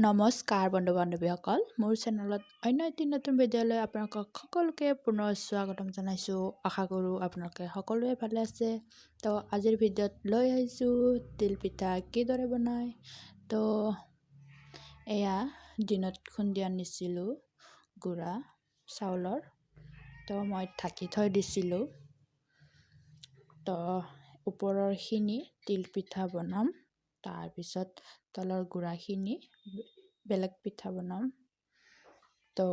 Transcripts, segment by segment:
নমস্কাৰ বন্ধু বান্ধৱীসকল, মোৰ চেনেলত অন্য এটি নতুন ভিডিঅ'লৈ আপোনালোকক সকলোকে পুনৰ স্বাগতম জনাইছোঁ। আশা কৰোঁ আপোনালোকে সকলোৱে ভালে আছে। তো আজিৰ ভিডিঅ'ত লৈ আহিছোঁ তিল পিঠা কিদৰে বনায়। তো এয়া দিনত খুন্দি আনিছিলোঁ গুড়া চাউলৰ, তো মই ঢাকি থৈ দিছিলোঁ। তো ওপৰৰখিনি তিল পিঠা বনাম, তাৰপিছত তলৰ গুড়াখিনি বেলেগ পিঠা বনাম। তো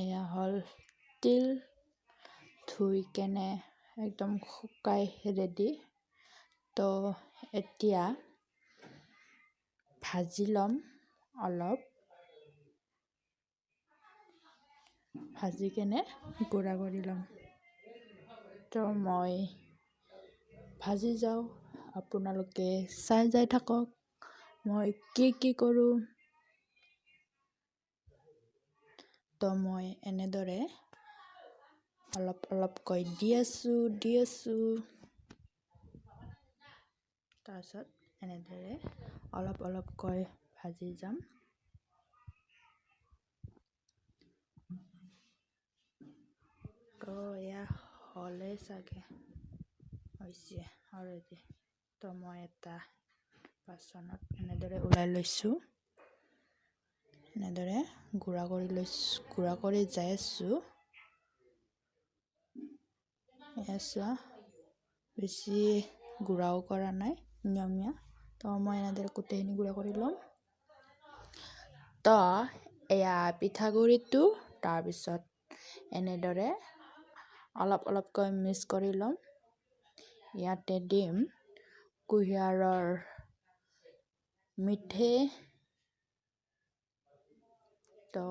এয়া হ'ল তিল ধুই কেনে একদম শুকাই ৰেডি। তো এতিয়া ভাজি ল'ম, অলপ ভাজি কেনে গুড়া কৰি ল'ম। তো মই ভাজি যাওঁ, আপোনালোকে চাই যাই থাকক মই কি কৰোঁ। তো মই এনেদৰে অলপকৈ দি আছোঁ। তাৰপিছত এনেদৰে অলপকৈ ভাজি যাম। তো এয়া হ'লে চাগে হৈছে অলৰেডি। তো মই এটা বাচনত এনেদৰে ওলাই লৈছোঁ, এনেদৰে গুড়া কৰি যাই আছোঁ। এয়া বেছি গুড়াও কৰা নাই, নিয়মীয়া। তো মই এনেদৰে গোটেইখিনি গুড়া কৰি ল'ম। তো এয়া পিঠাগুড়িটো তাৰপিছত এনেদৰে অলপকৈ মিক্স কৰি ল'ম। ইয়াতে দিম কুঁহিয়াৰৰ মিঠে। তো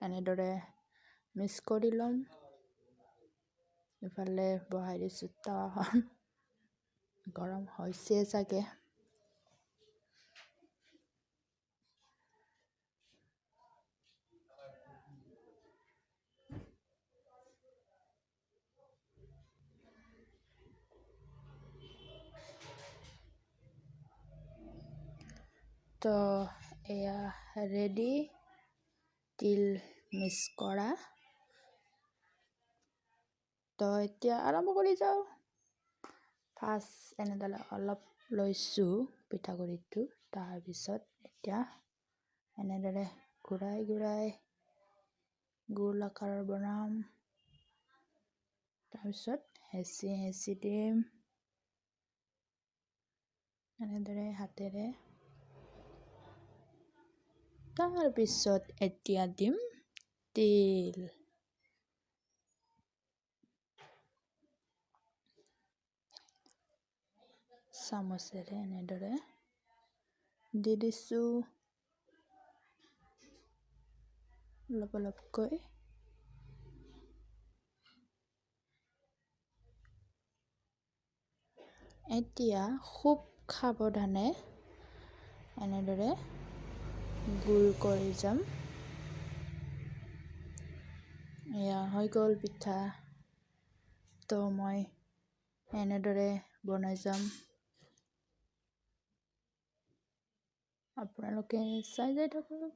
এনেদৰে মিক্স কৰি ল'ম। ইফালে বহাই দিছোঁ তাৱাখন, গৰম হৈছে চাগে। তো এয়া ৰেডি তিল মিক্স কৰা। তো এতিয়া আৰম্ভ কৰি যাওঁ। ফাৰ্ষ্ট এনেদৰে অলপ লৈছোঁ পিঠাগুড়িটো, তাৰপিছত এতিয়া এনেদৰে ঘূৰাই গোল আকাৰৰ বনাম। তাৰপিছত হেঁচি দিম এনেদৰে হাতেৰে। তাৰপিছত এতিয়া দিম তিল। চামুচেৰে এনেদৰে দি দিছোঁ অলপকৈ। এতিয়া খুব সাৱধানে এনেদৰে গোল কৰি যাম। এয়া হৈ গ'ল পিঠা। তো মই এনেদৰে বনাই যাম, আপোনালোকে চাই যাই থাকক।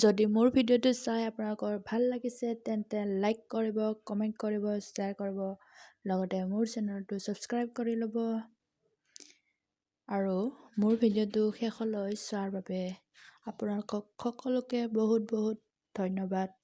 যদি মোৰ ভিডিঅ'টো চাই আপোনালোকৰ ভাল লাগিছে তেন্তে লাইক কৰিব, কমেণ্ট কৰিব, শ্বেয়াৰ কৰিব, লগতে মোৰ চেনেলটো ছাবস্ক্ৰাইব কৰি ল'ব। আৰু মোৰ ভিডিঅ'টো শেষলৈ চোৱাৰ বাবে আপোনালোকক সকলোকে বহুত বহুত ধন্যবাদ।